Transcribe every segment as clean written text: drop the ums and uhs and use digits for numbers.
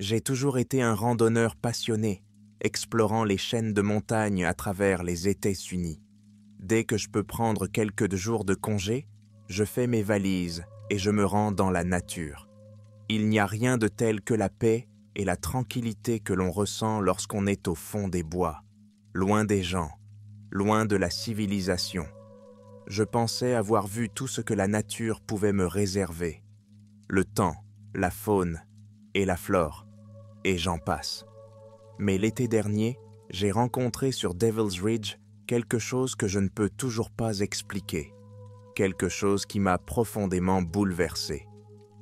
J'ai toujours été un randonneur passionné, explorant les chaînes de montagnes à travers les États-Unis. Dès que je peux prendre quelques jours de congé, je fais mes valises et je me rends dans la nature. Il n'y a rien de tel que la paix et la tranquillité que l'on ressent lorsqu'on est au fond des bois, loin des gens, loin de la civilisation. Je pensais avoir vu tout ce que la nature pouvait me réserver. Le temps, la faune et la flore, et j'en passe. Mais l'été dernier, j'ai rencontré sur Devil's Ridge quelque chose que je ne peux toujours pas expliquer, quelque chose qui m'a profondément bouleversé.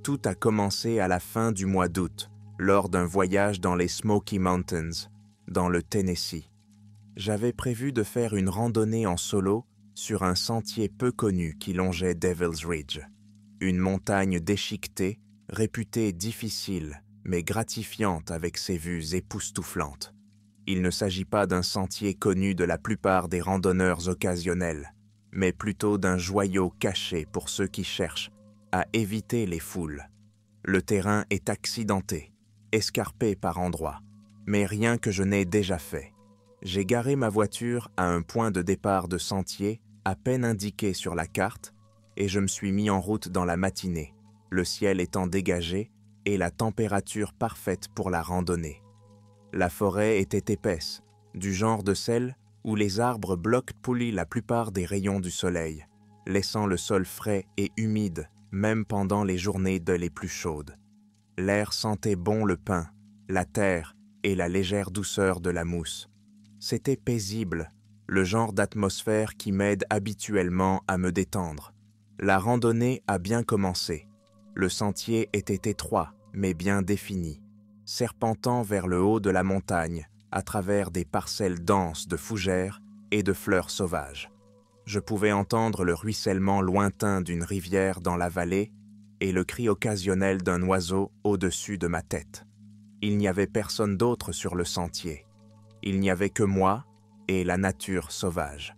Tout a commencé à la fin du mois d'août, lors d'un voyage dans les Smoky Mountains, dans le Tennessee. J'avais prévu de faire une randonnée en solo sur un sentier peu connu qui longeait Devil's Ridge, une montagne déchiquetée, réputée difficile, mais gratifiante avec ses vues époustouflantes. Il ne s'agit pas d'un sentier connu de la plupart des randonneurs occasionnels, mais plutôt d'un joyau caché pour ceux qui cherchent à éviter les foules. Le terrain est accidenté, escarpé par endroits, mais rien que je n'ai déjà fait. J'ai garé ma voiture à un point de départ de sentier à peine indiqué sur la carte et je me suis mis en route dans la matinée, le ciel étant dégagé et la température parfaite pour la randonnée. La forêt était épaisse, du genre de celle où les arbres bloquent la plupart des rayons du soleil, laissant le sol frais et humide même pendant les journées les plus chaudes. L'air sentait bon le pin, la terre et la légère douceur de la mousse. C'était paisible, le genre d'atmosphère qui m'aide habituellement à me détendre. La randonnée a bien commencé. Le sentier était étroit, mais bien défini, serpentant vers le haut de la montagne, à travers des parcelles denses de fougères et de fleurs sauvages. Je pouvais entendre le ruissellement lointain d'une rivière dans la vallée et le cri occasionnel d'un oiseau au-dessus de ma tête. Il n'y avait personne d'autre sur le sentier. Il n'y avait que moi et la nature sauvage.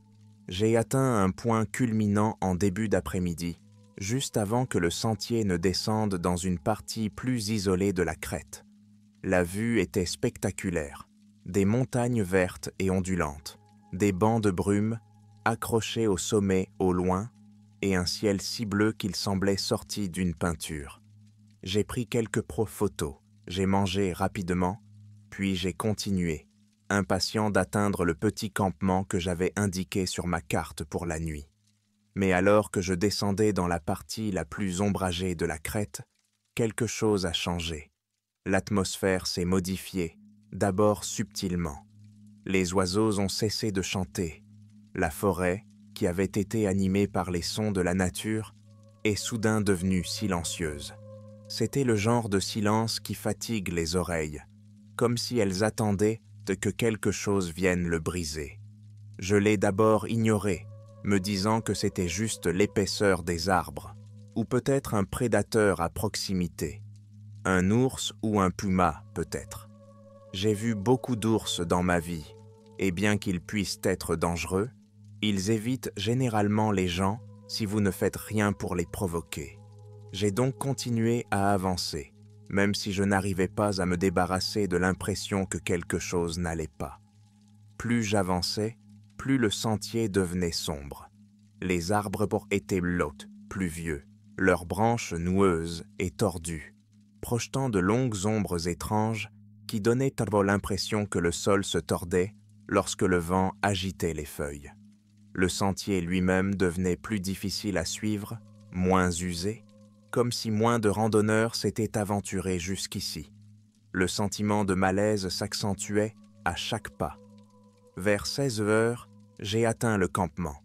J'ai atteint un point culminant en début d'après-midi, juste avant que le sentier ne descende dans une partie plus isolée de la crête. La vue était spectaculaire. Des montagnes vertes et ondulantes, des bancs de brume accrochés au sommet au loin et un ciel si bleu qu'il semblait sorti d'une peinture. J'ai pris quelques photos, j'ai mangé rapidement, puis j'ai continué, impatient d'atteindre le petit campement que j'avais indiqué sur ma carte pour la nuit. Mais alors que je descendais dans la partie la plus ombragée de la crête, quelque chose a changé. L'atmosphère s'est modifiée, d'abord subtilement. Les oiseaux ont cessé de chanter. La forêt, qui avait été animée par les sons de la nature, est soudain devenue silencieuse. C'était le genre de silence qui fatigue les oreilles, comme si elles attendaient que quelque chose vienne le briser. Je l'ai d'abord ignoré, me disant que c'était juste l'épaisseur des arbres, ou peut-être un prédateur à proximité. Un ours ou un puma, peut-être. J'ai vu beaucoup d'ours dans ma vie, et bien qu'ils puissent être dangereux, ils évitent généralement les gens si vous ne faites rien pour les provoquer. J'ai donc continué à avancer, même si je n'arrivais pas à me débarrasser de l'impression que quelque chose n'allait pas. Plus j'avançais, plus le sentier devenait sombre. Les arbres étaient lots, pluvieux, leurs branches noueuses et tordues, projetant de longues ombres étranges qui donnaient l'impression que le sol se tordait lorsque le vent agitait les feuilles. Le sentier lui-même devenait plus difficile à suivre, moins usé, comme si moins de randonneurs s'étaient aventurés jusqu'ici. Le sentiment de malaise s'accentuait à chaque pas. Vers 16 heures, j'ai atteint le campement.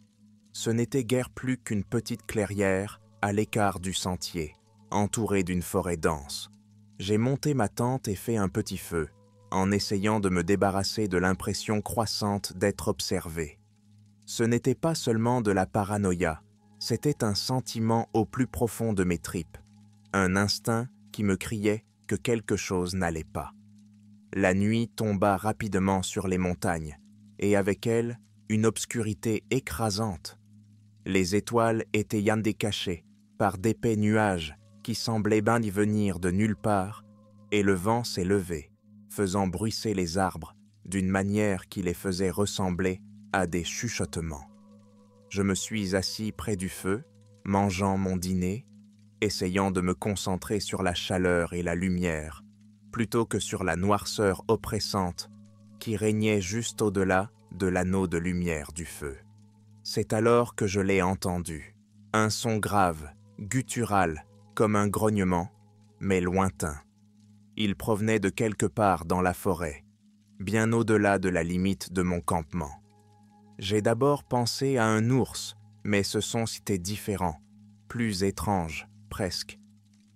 Ce n'était guère plus qu'une petite clairière à l'écart du sentier, entourée d'une forêt dense. J'ai monté ma tente et fait un petit feu, en essayant de me débarrasser de l'impression croissante d'être observé. Ce n'était pas seulement de la paranoïa, c'était un sentiment au plus profond de mes tripes, un instinct qui me criait que quelque chose n'allait pas. La nuit tomba rapidement sur les montagnes, et avec elle, une obscurité écrasante. Les étoiles étaient cachées par d'épais nuages qui semblaient y venir de nulle part et le vent s'est levé, faisant bruisser les arbres d'une manière qui les faisait ressembler à des chuchotements. Je me suis assis près du feu, mangeant mon dîner, essayant de me concentrer sur la chaleur et la lumière, plutôt que sur la noirceur oppressante qui régnait juste au-delà de l'anneau de lumière du feu. C'est alors que je l'ai entendu, un son grave, guttural, comme un grognement, mais lointain. Il provenait de quelque part dans la forêt, bien au-delà de la limite de mon campement. J'ai d'abord pensé à un ours, mais ce son était différent, plus étrange, presque,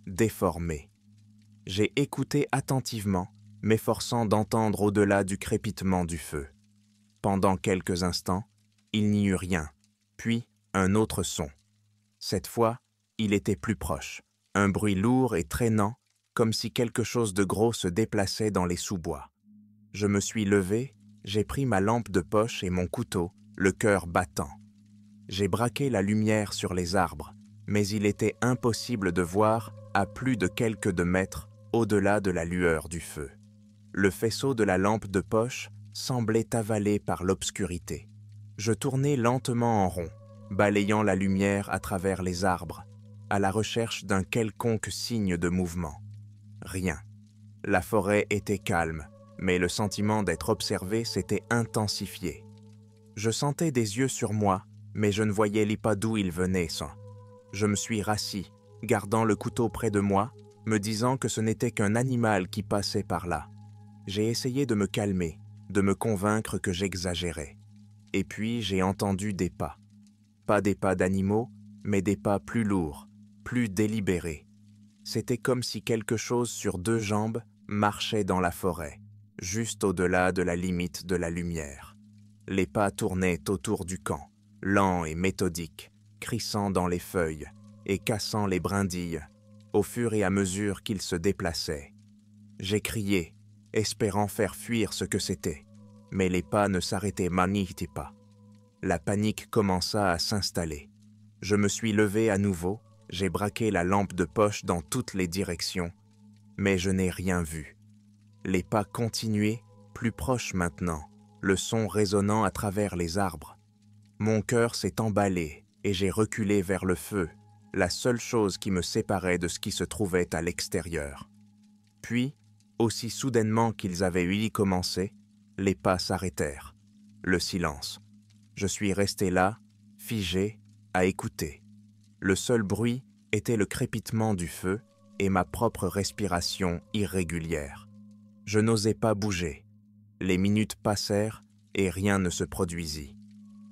déformé. J'ai écouté attentivement, m'efforçant d'entendre au-delà du crépitement du feu. Pendant quelques instants, il n'y eut rien, puis un autre son. Cette fois, il était plus proche, un bruit lourd et traînant, comme si quelque chose de gros se déplaçait dans les sous-bois. Je me suis levé, j'ai pris ma lampe de poche et mon couteau, le cœur battant. J'ai braqué la lumière sur les arbres, mais il était impossible de voir à plus de quelques de mètres au-delà de la lueur du feu. Le faisceau de la lampe de poche semblait avalé par l'obscurité. Je tournai lentement en rond, balayant la lumière à travers les arbres, à la recherche d'un quelconque signe de mouvement. Rien. La forêt était calme, mais le sentiment d'être observé s'était intensifié. Je sentais des yeux sur moi, mais je ne voyais pas d'où ils venaient. Je me suis rassis, gardant le couteau près de moi, me disant que ce n'était qu'un animal qui passait par là. J'ai essayé de me calmer, de me convaincre que j'exagérais. Et puis j'ai entendu des pas. Pas des pas d'animaux, mais des pas plus lourds, plus délibérés. C'était comme si quelque chose sur deux jambes marchait dans la forêt, juste au-delà de la limite de la lumière. Les pas tournaient autour du camp, lents et méthodiques, crissant dans les feuilles et cassant les brindilles au fur et à mesure qu'ils se déplaçaient. J'ai crié, espérant faire fuir ce que c'était, mais les pas ne s'arrêtaient pas. La panique commença à s'installer. Je me suis levé à nouveau, j'ai braqué la lampe de poche dans toutes les directions, mais je n'ai rien vu. Les pas continuaient, plus proches maintenant, le son résonnant à travers les arbres. Mon cœur s'est emballé et j'ai reculé vers le feu, la seule chose qui me séparait de ce qui se trouvait à l'extérieur. Puis, aussi soudainement qu'ils avaient eu y commencé, les pas s'arrêtèrent. Le silence. Je suis resté là, figé, à écouter. Le seul bruit était le crépitement du feu et ma propre respiration irrégulière. Je n'osais pas bouger. Les minutes passèrent et rien ne se produisit.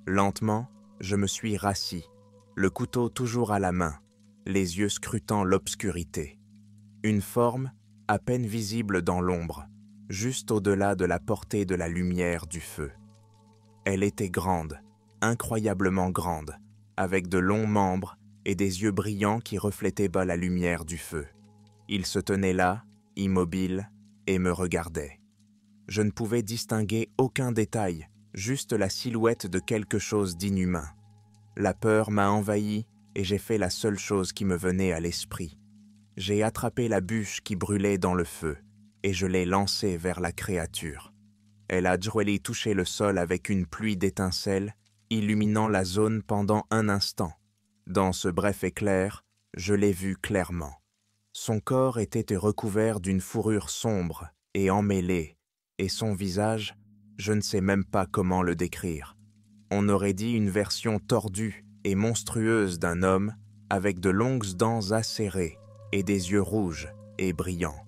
Lentement, je me suis rassis, le couteau toujours à la main, les yeux scrutant l'obscurité. Une forme, à peine visible dans l'ombre, juste au-delà de la portée de la lumière du feu. Elle était grande, incroyablement grande, avec de longs membres et des yeux brillants qui reflétaient bas la lumière du feu. Il se tenait là, immobile, et me regardait. Je ne pouvais distinguer aucun détail, juste la silhouette de quelque chose d'inhumain. La peur m'a envahi et j'ai fait la seule chose qui me venait à l'esprit. J'ai attrapé la bûche qui brûlait dans le feu et je l'ai lancée vers la créature. Elle a touché le sol avec une pluie d'étincelles, illuminant la zone pendant un instant. Dans ce bref éclair, je l'ai vue clairement. Son corps était recouvert d'une fourrure sombre et emmêlée, et son visage, je ne sais même pas comment le décrire. On aurait dit une version tordue et monstrueuse d'un homme, avec de longues dents acérées et des yeux rouges et brillants.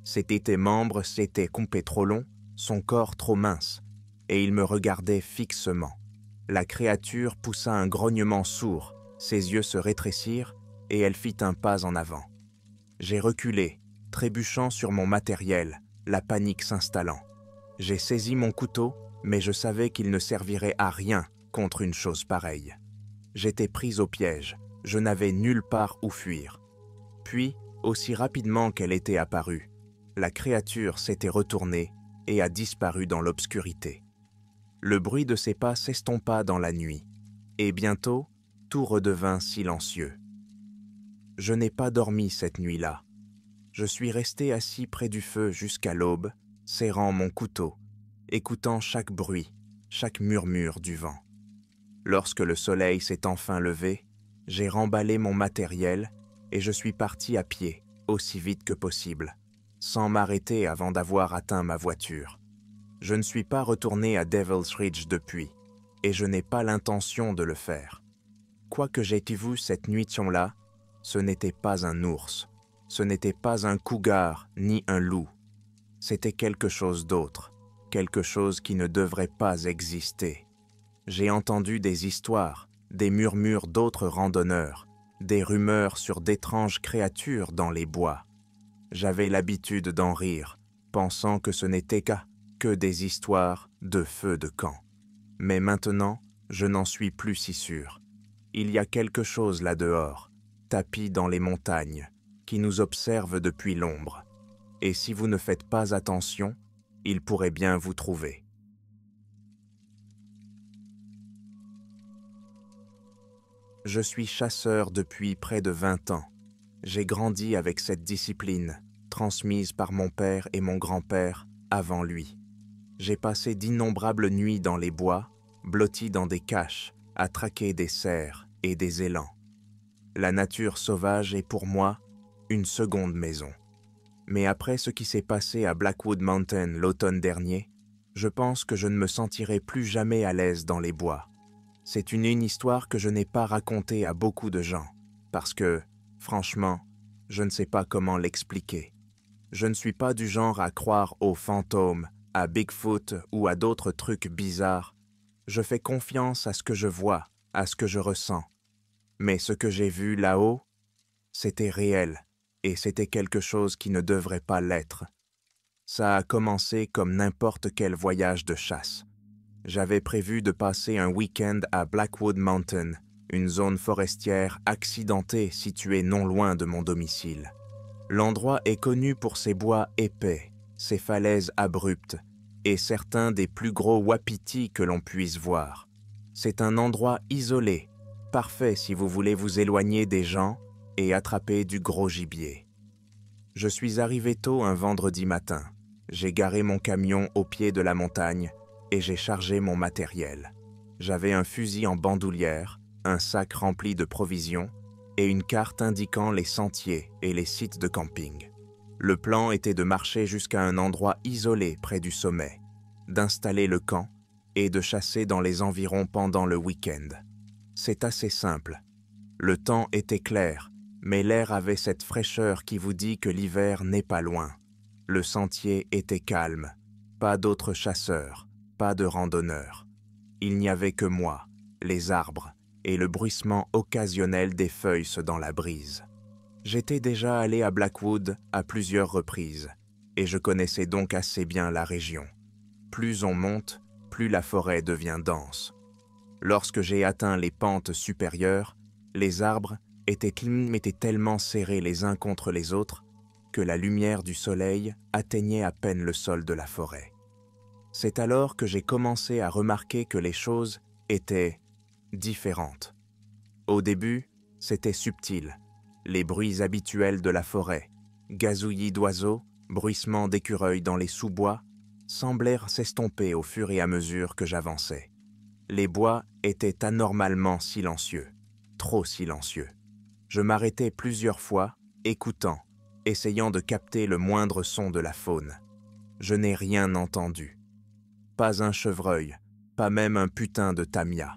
Ses membres s'étaient coupés trop longs, son corps trop mince, et il me regardait fixement. La créature poussa un grognement sourd, ses yeux se rétrécirent et elle fit un pas en avant. J'ai reculé, trébuchant sur mon matériel, la panique s'installant. J'ai saisi mon couteau, mais je savais qu'il ne servirait à rien contre une chose pareille. J'étais pris au piège, je n'avais nulle part où fuir. Puis, aussi rapidement qu'elle était apparue, la créature s'était retournée et a disparu dans l'obscurité. Le bruit de ses pas s'estompa dans la nuit, et bientôt, tout redevint silencieux. Je n'ai pas dormi cette nuit-là. Je suis resté assis près du feu jusqu'à l'aube, serrant mon couteau, écoutant chaque bruit, chaque murmure du vent. Lorsque le soleil s'est enfin levé, j'ai remballé mon matériel et je suis parti à pied, aussi vite que possible, sans m'arrêter avant d'avoir atteint ma voiture. Je ne suis pas retourné à Devil's Ridge depuis, et je n'ai pas l'intention de le faire. Quoique j'aie vu cette nuit-là, ce n'était pas un ours, ce n'était pas un cougar ni un loup. C'était quelque chose d'autre, quelque chose qui ne devrait pas exister. J'ai entendu des histoires, des murmures d'autres randonneurs, des rumeurs sur d'étranges créatures dans les bois. J'avais l'habitude d'en rire, pensant que ce n'était que des histoires de feux de camp. Mais maintenant, je n'en suis plus si sûr. Il y a quelque chose là-dehors, tapi dans les montagnes, qui nous observe depuis l'ombre. Et si vous ne faites pas attention, il pourrait bien vous trouver. Je suis chasseur depuis près de 20 ans. J'ai grandi avec cette discipline, transmise par mon père et mon grand-père avant lui. J'ai passé d'innombrables nuits dans les bois, blotti dans des caches, à traquer des cerfs et des élans. La nature sauvage est pour moi une seconde maison. Mais après ce qui s'est passé à Blackwood Mountain l'automne dernier, je pense que je ne me sentirai plus jamais à l'aise dans les bois. C'est une histoire que je n'ai pas racontée à beaucoup de gens, parce que, franchement, je ne sais pas comment l'expliquer. Je ne suis pas du genre à croire aux fantômes, à Bigfoot ou à d'autres trucs bizarres. Je fais confiance à ce que je vois, à ce que je ressens. Mais ce que j'ai vu là-haut, c'était réel, et c'était quelque chose qui ne devrait pas l'être. Ça a commencé comme n'importe quel voyage de chasse. J'avais prévu de passer un week-end à Blackwood Mountain, une zone forestière accidentée située non loin de mon domicile. L'endroit est connu pour ses bois épais, ses falaises abruptes et certains des plus gros wapitis que l'on puisse voir. C'est un endroit isolé, parfait si vous voulez vous éloigner des gens et attraper du gros gibier. Je suis arrivé tôt un vendredi matin. J'ai garé mon camion au pied de la montagne et j'ai chargé mon matériel. J'avais un fusil en bandoulière, un sac rempli de provisions et une carte indiquant les sentiers et les sites de camping. Le plan était de marcher jusqu'à un endroit isolé près du sommet, d'installer le camp et de chasser dans les environs pendant le week-end. C'est assez simple. Le temps était clair, mais l'air avait cette fraîcheur qui vous dit que l'hiver n'est pas loin. Le sentier était calme, pas d'autres chasseurs, pas de randonneurs. Il n'y avait que moi, les arbres et le bruissement occasionnel des feuilles dans la brise. J'étais déjà allé à Blackwood à plusieurs reprises, et je connaissais donc assez bien la région. Plus on monte, plus la forêt devient dense. Lorsque j'ai atteint les pentes supérieures, les arbres étaient tellement serrés les uns contre les autres que la lumière du soleil atteignait à peine le sol de la forêt. C'est alors que j'ai commencé à remarquer que les choses étaient différentes. Au début, c'était subtil. Les bruits habituels de la forêt, gazouillis d'oiseaux, bruissements d'écureuils dans les sous-bois, semblèrent s'estomper au fur et à mesure que j'avançais. Les bois étaient anormalement silencieux, trop silencieux. Je m'arrêtais plusieurs fois, écoutant, essayant de capter le moindre son de la faune. Je n'ai rien entendu. Pas un chevreuil, pas même un putain de tamia.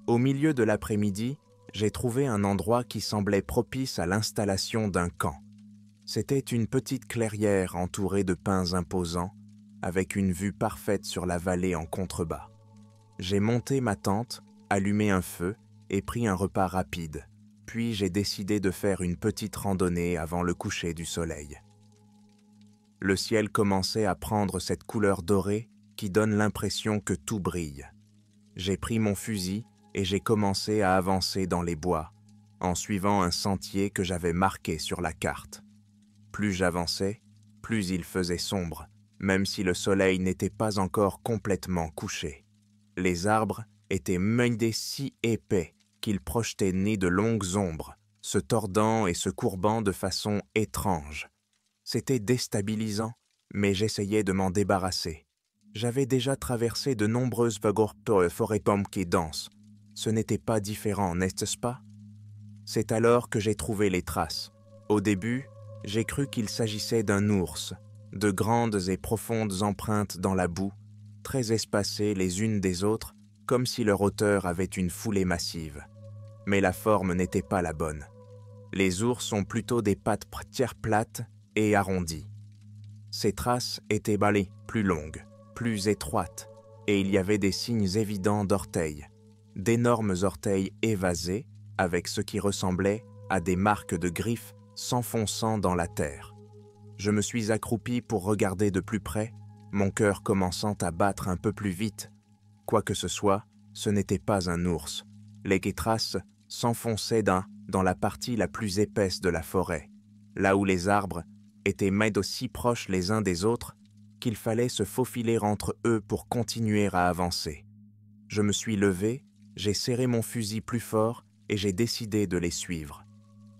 Au milieu de l'après-midi, j'ai trouvé un endroit qui semblait propice à l'installation d'un camp. C'était une petite clairière entourée de pins imposants, avec une vue parfaite sur la vallée en contrebas. J'ai monté ma tente, allumé un feu et pris un repas rapide, puis j'ai décidé de faire une petite randonnée avant le coucher du soleil. Le ciel commençait à prendre cette couleur dorée qui donne l'impression que tout brille. J'ai pris mon fusil et j'ai commencé à avancer dans les bois, en suivant un sentier que j'avais marqué sur la carte. Plus j'avançais, plus il faisait sombre, même si le soleil n'était pas encore complètement couché. Les arbres étaient si épais qu'ils projetaient de longues ombres, se tordant et se courbant de façon étrange. C'était déstabilisant, mais j'essayais de m'en débarrasser. J'avais déjà traversé de nombreuses forêts pumpkins denses. Ce n'était pas différent, n'est-ce pas? C'est alors que j'ai trouvé les traces. Au début, j'ai cru qu'il s'agissait d'un ours, de grandes et profondes empreintes dans la boue, très espacées les unes des autres, comme si leur auteur avait une foulée massive. Mais la forme n'était pas la bonne. Les ours ont plutôt des pattes plates et arrondies. Ces traces étaient plus longues, plus étroites, et il y avait des signes évidents d'orteils, d'énormes orteils évasés, avec ce qui ressemblait à des marques de griffes s'enfonçant dans la terre. Je me suis accroupi pour regarder de plus près, mon cœur commençant à battre un peu plus vite. Quoi que ce soit, ce n'était pas un ours. Les traces s'enfonçaient dans la partie la plus épaisse de la forêt, là où les arbres étaient aussi proches les uns des autres qu'il fallait se faufiler entre eux pour continuer à avancer. Je me suis levé, j'ai serré mon fusil plus fort et j'ai décidé de les suivre.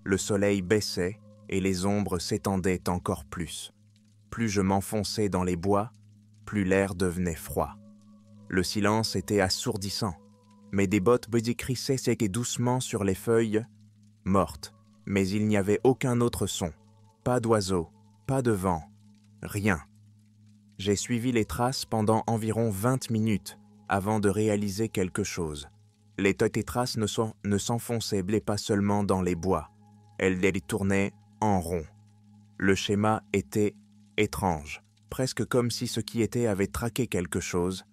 Le soleil baissait et les ombres s'étendaient encore plus. Plus je m'enfonçais dans les bois, plus l'air devenait froid. Le silence était assourdissant, mais des bottes crissaient doucement sur les feuilles mortes, mais il n'y avait aucun autre son, pas d'oiseaux, pas de vent, rien. J'ai suivi les traces pendant environ 20 minutes avant de réaliser quelque chose. Les traces ne s'enfonçaient pas seulement dans les bois, elles les tournaient en rond. Le schéma était étrange, presque comme si ce qui était avait traqué quelque chose,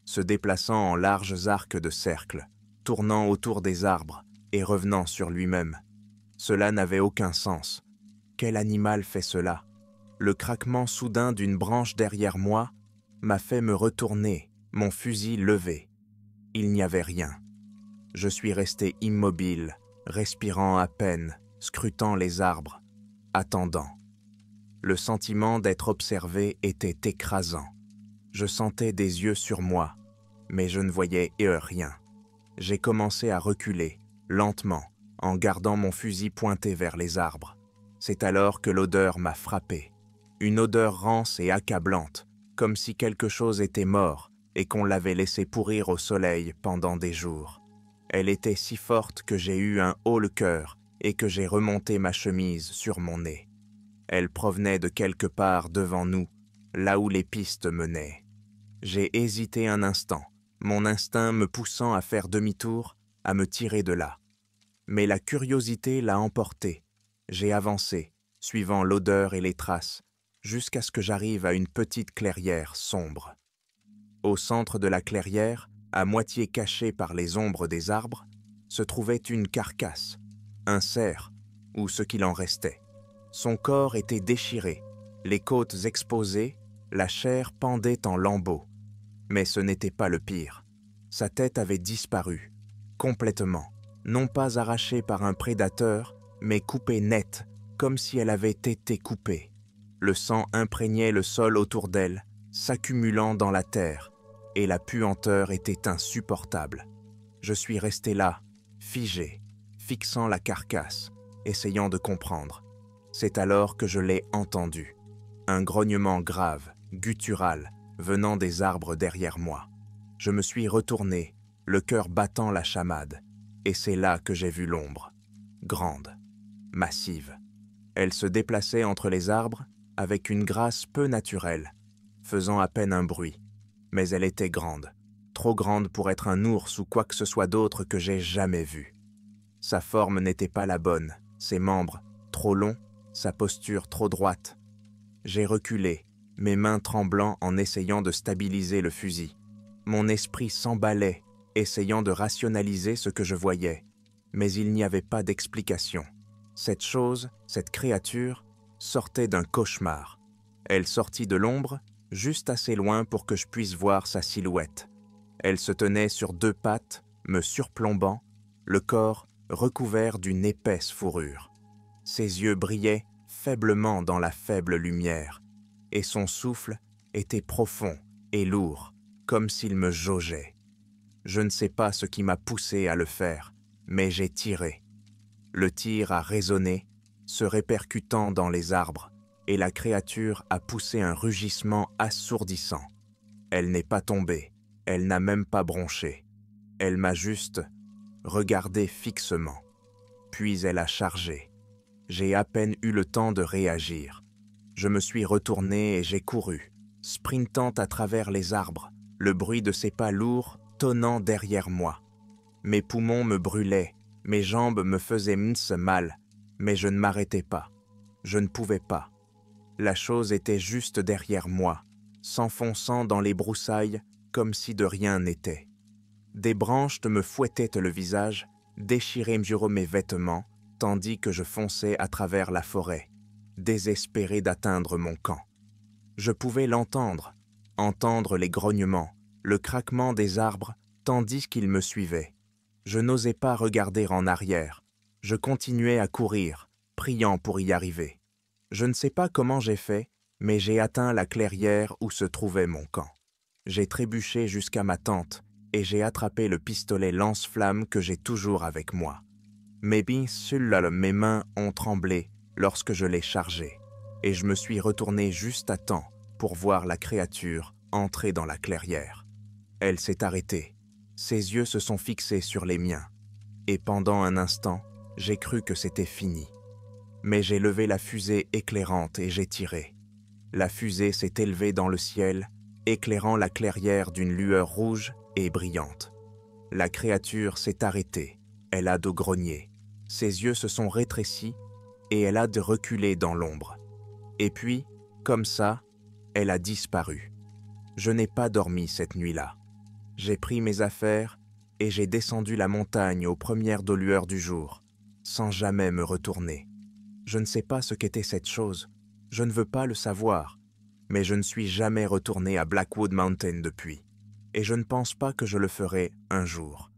se déplaçant en larges arcs de cercle, tournant autour des arbres et revenant sur lui-même. Cela n'avait aucun sens. Quel animal fait cela? Le craquement soudain d'une branche derrière moi m'a fait me retourner, mon fusil levé. Il n'y avait rien. Je suis resté immobile, respirant à peine, scrutant les arbres, attendant. Le sentiment d'être observé était écrasant. Je sentais des yeux sur moi, mais je ne voyais rien. J'ai commencé à reculer, lentement, en gardant mon fusil pointé vers les arbres. C'est alors que l'odeur m'a frappé. Une odeur rance et accablante, comme si quelque chose était mort et qu'on l'avait laissé pourrir au soleil pendant des jours. Elle était si forte que j'ai eu un haut-le-cœur et que j'ai remonté ma chemise sur mon nez. Elle provenait de quelque part devant nous, là où les pistes menaient. J'ai hésité un instant, mon instinct me poussant à faire demi-tour, à me tirer de là. Mais la curiosité l'a emporté. J'ai avancé, suivant l'odeur et les traces, jusqu'à ce que j'arrive à une petite clairière sombre. Au centre de la clairière, à moitié cachée par les ombres des arbres, se trouvait une carcasse, un cerf, ou ce qu'il en restait. Son corps était déchiré, les côtes exposées, la chair pendait en lambeaux. Mais ce n'était pas le pire. Sa tête avait disparu, complètement, non pas arrachée par un prédateur, mais coupée net, comme si elle avait été coupée. Le sang imprégnait le sol autour d'elle, s'accumulant dans la terre, et la puanteur était insupportable. Je suis resté là, figé, fixant la carcasse, essayant de comprendre. C'est alors que je l'ai entendu. Un grognement grave, guttural, venant des arbres derrière moi. Je me suis retourné, le cœur battant la chamade, et c'est là que j'ai vu l'ombre. Grande, massive. Elle se déplaçait entre les arbres avec une grâce peu naturelle, faisant à peine un bruit. Mais elle était grande, trop grande pour être un ours ou quoi que ce soit d'autre que j'ai jamais vu. Sa forme n'était pas la bonne, ses membres, trop longs, sa posture trop droite. J'ai reculé, mes mains tremblant en essayant de stabiliser le fusil. Mon esprit s'emballait, essayant de rationaliser ce que je voyais, mais il n'y avait pas d'explication. Cette chose, cette créature, sortait d'un cauchemar. Elle sortit de l'ombre, juste assez loin pour que je puisse voir sa silhouette. Elle se tenait sur deux pattes, me surplombant, le corps recouvert d'une épaisse fourrure. Ses yeux brillaient faiblement dans la faible lumière, et son souffle était profond et lourd, comme s'il me jaugeait. Je ne sais pas ce qui m'a poussé à le faire, mais j'ai tiré. Le tir a résonné, se répercutant dans les arbres, et la créature a poussé un rugissement assourdissant. Elle n'est pas tombée, elle n'a même pas bronché. Elle m'a juste regardé fixement. Puis elle a chargé. J'ai à peine eu le temps de réagir. Je me suis retourné et j'ai couru, sprintant à travers les arbres, le bruit de ses pas lourds tonnant derrière moi. Mes poumons me brûlaient, mes jambes me faisaient mal, mais je ne m'arrêtais pas. Je ne pouvais pas. La chose était juste derrière moi, s'enfonçant dans les broussailles comme si de rien n'était. Des branches me fouettaient le visage, déchiraient mes vêtements, tandis que je fonçais à travers la forêt, désespéré d'atteindre mon camp. Je pouvais l'entendre, entendre les grognements, le craquement des arbres, tandis qu'ils me suivaient. Je n'osais pas regarder en arrière. Je continuais à courir, priant pour y arriver. Je ne sais pas comment j'ai fait, mais j'ai atteint la clairière où se trouvait mon camp. J'ai trébuché jusqu'à ma tente et j'ai attrapé le pistolet lance-flamme que j'ai toujours avec moi. Mes mains ont tremblé lorsque je l'ai chargé et je me suis retourné juste à temps pour voir la créature entrer dans la clairière. Elle s'est arrêtée. Ses yeux se sont fixés sur les miens et pendant un instant, j'ai cru que c'était fini. Mais j'ai levé la fusée éclairante et j'ai tiré. La fusée s'est élevée dans le ciel, éclairant la clairière d'une lueur rouge et brillante. La créature s'est arrêtée, elle a de grogner. Ses yeux se sont rétrécis et elle a de reculer dans l'ombre. Et puis, comme ça, elle a disparu. Je n'ai pas dormi cette nuit-là. J'ai pris mes affaires et j'ai descendu la montagne aux premières de lueur du jour, sans jamais me retourner. Je ne sais pas ce qu'était cette chose, je ne veux pas le savoir, mais je ne suis jamais retourné à Blackwood Mountain depuis, et je ne pense pas que je le ferai un jour.